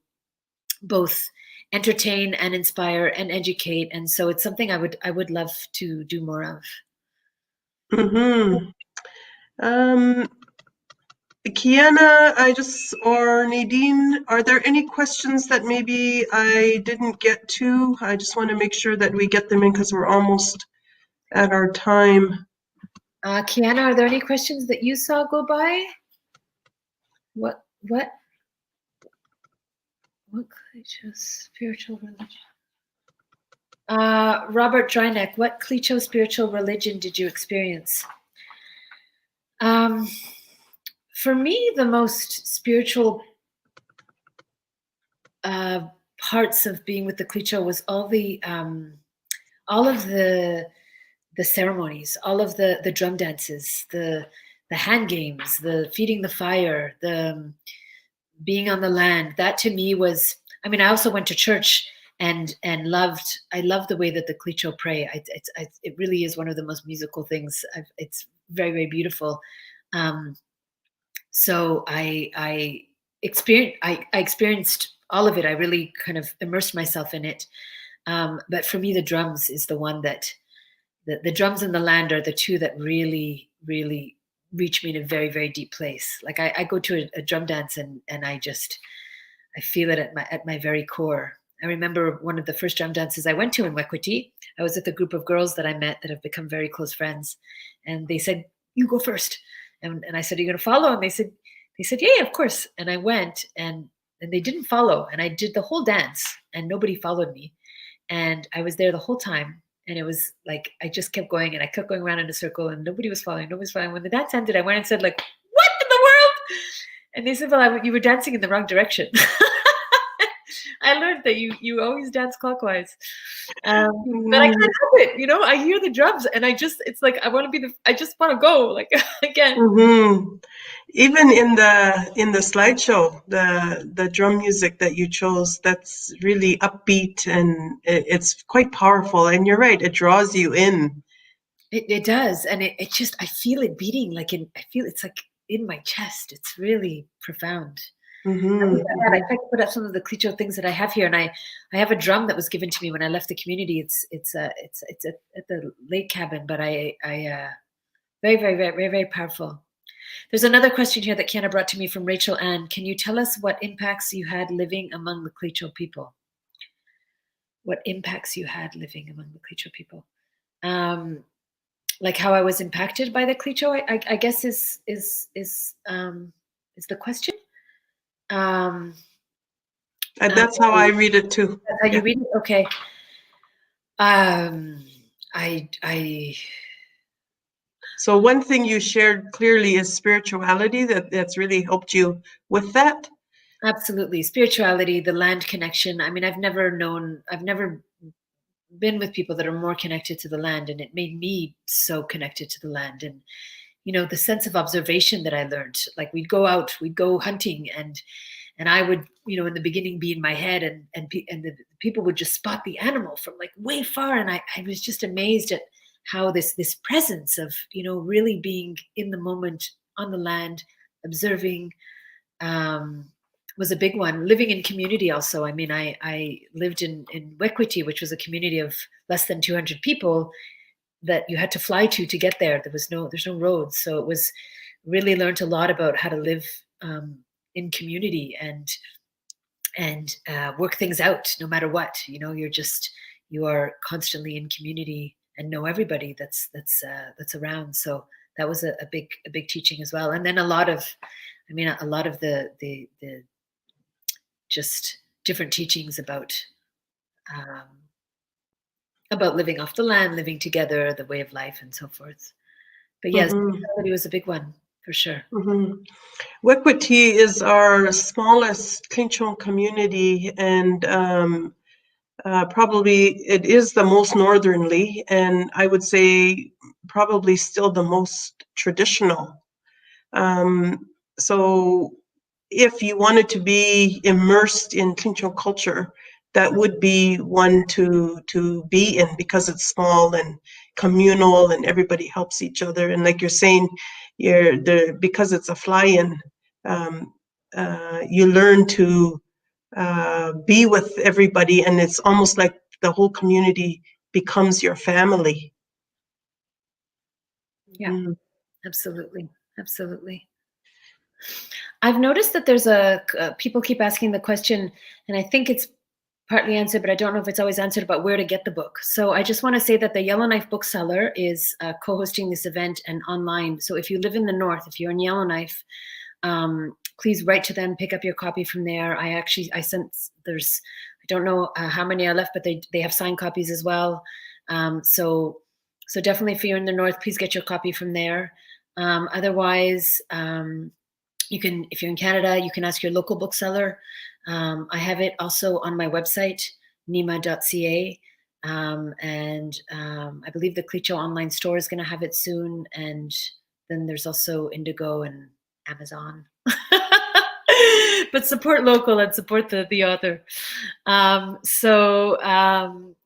both entertain and inspire and educate. And so it's something I would love to do more of. Mm-hmm. Um, Kiana, or Nadine, are there any questions that maybe I didn't get to? I just want to make sure that we get them in because we're almost at our time. Kiana, are there any questions that you saw go by? What what what Clicho spiritual religion? Robert Dryneck, what Clicho spiritual religion did you experience? For me, the most spiritual parts of being with the Clicho was all of the ceremonies, all of the drum dances, the hand games, the feeding the fire, the being on the land. That to me was, I mean, I also went to church and I loved the way that the Clicho pray. It really is one of the most musical things. It's very, very beautiful. So I experienced all of it. I really kind of immersed myself in it. But for me, the drums is the one that the drums and the land are the two that really, really reach me in a very, very deep place. Like I go to a drum dance and I feel it at my very core. I remember one of the first drum dances I went to in Wekwiti. I was with a group of girls that I met that have become very close friends, and they said, "You go first." And I said, "Are you going to follow?" And they said, "Yeah, of course." And I went, and they didn't follow, and I did the whole dance, and nobody followed me, and I was there the whole time. And it was like I just kept going, and I kept going around in a circle, and nobody was following. Nobody was following. When the dance ended, I went and said, "Like, what in the world?" And they said, "Well, you were dancing in the wrong direction." I learned that you always dance clockwise, but I can't help it. You know, I hear the drums, and it's like I want to be I just want to go like again. Mm-hmm. Even in the slideshow, the drum music that you chose, that's really upbeat and it's quite powerful. And you're right, it draws you in. It does, and it just I feel it beating I feel it's like in my chest. It's really profound. Mm-hmm. I tried to put up some of the Clicho things that I have here, and I have a drum that was given to me when I left the community. It's at the lake cabin, but very, very, very, very, very powerful. There's another question here that Kiana brought to me from Rachel Ann. Can you tell us what impacts you had living among the Clicho people? What impacts you had living among the Clicho people? Like how I was impacted by the Clicho, I guess is the question. And that's how I read it too. That's how you read it? Okay. I So one thing you shared clearly is spirituality that's really helped you with that. absolutely spirituality, the land connection. I mean, I've never been with people that are more connected to the land, and it made me so connected to the land. And you know, the sense of observation that I learned. Like we'd go hunting, and I would, you know, in the beginning be in my head, and the people would just spot the animal from like way far, and I was just amazed at how this presence of, you know, really being in the moment on the land, observing, um, was a big one. Living in community also. I mean, I lived in Wekwiti, which was a community of less than 200 people that you had to fly to get there. There's no roads, so it was really learned a lot about how to live in community and work things out no matter what. You know, you are constantly in community and know everybody that's around. So that was a big teaching as well. And then a lot of the just different teachings um, about living off the land, living together, the way of life, and so forth. But yes, Mm-hmm. spirituality was a big one. for sure. Wekwati is our smallest Clinchon community, and probably it is the most northernly, and I would say probably still the most traditional. So if you wanted to be immersed in Clinchon culture, that would be one to be in, because it's small and communal and everybody helps each other. And like you're saying, because it's a fly-in, you learn to be with everybody, and it's almost like the whole community becomes your family. Yeah, absolutely. Absolutely. I've noticed that there's people keep asking the question, and I think it's partly answered, but I don't know if it's always answered, about where to get the book. So I just want to say that the Yellowknife Bookseller is co-hosting this event and online. So if you live in the north, if you're in Yellowknife, please write to them, pick up your copy from there. I sent, I don't know how many are left, but they have signed copies as well. So definitely, if you're in the north, please get your copy from there. Otherwise, you can, if you're in Canada, you can ask your local bookseller. I have it also on my website, neema.ca. And I believe the Clicho online store is going to have it soon. And then there's also Indigo and Amazon. But support local and support the author.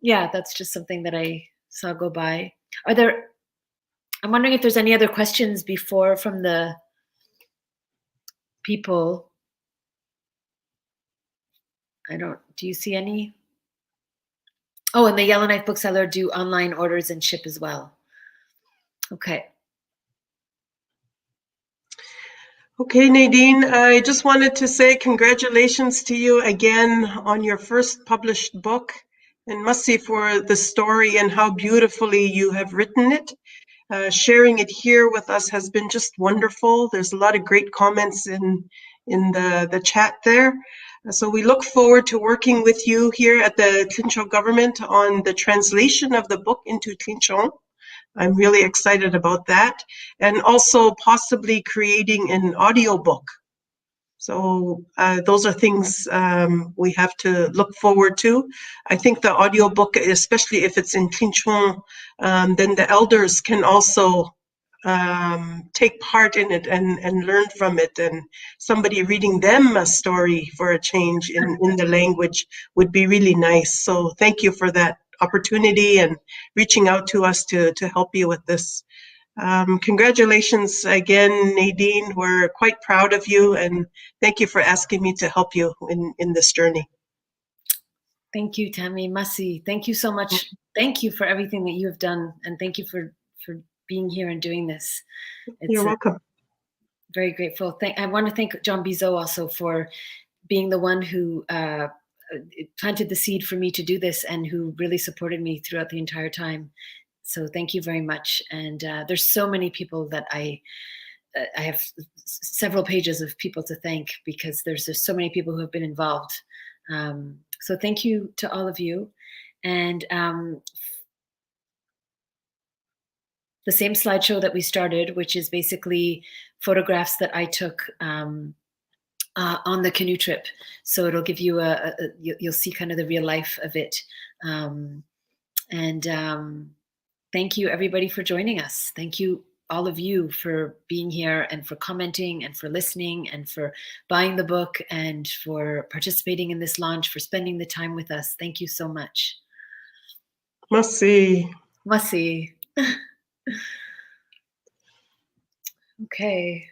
Yeah, that's just something that I saw go by. I'm wondering if there's any other questions before from the people. Do you see any? Oh, and the Yellowknife Bookseller do online orders and ship as well. Okay. Okay, Nadine, I just wanted to say congratulations to you again on your first published book, and Mussy for the story and how beautifully you have written it. Sharing it here with us has been just wonderful. There's a lot of great comments in the chat there. So we look forward to working with you here at the Clinchon government on the translation of the book into Clinchon. I'm really excited about that. And also possibly creating an audiobook. So those are things we have to look forward to. I think the audiobook, especially if it's in Clinchon, then the elders can also take part in it and learn from it. And somebody reading them a story for a change in the language would be really nice. So thank you for that opportunity and reaching out to us to help you with this. Congratulations again, Nadine. We're quite proud of you, and thank you for asking me to help you in this journey. Thank you, Tammy Mussy. Thank you so much. Thank you for everything that you have done, and thank you for being here and doing this. You're welcome. Very grateful. I want to thank John Bizot also for being the one who planted the seed for me to do this and who really supported me throughout the entire time. So thank you very much. And there's so many people that I have several pages of people to thank, because there's just so many people who have been involved. So thank you to all of you. And the same slideshow that we started, which is basically photographs that I took on the canoe trip. So it'll give you you'll see kind of the real life of it. Thank you everybody for joining us. Thank you all of you for being here and for commenting and for listening and for buying the book and for participating in this launch, for spending the time with us. Thank you so much. Mussy. Mussy. Okay.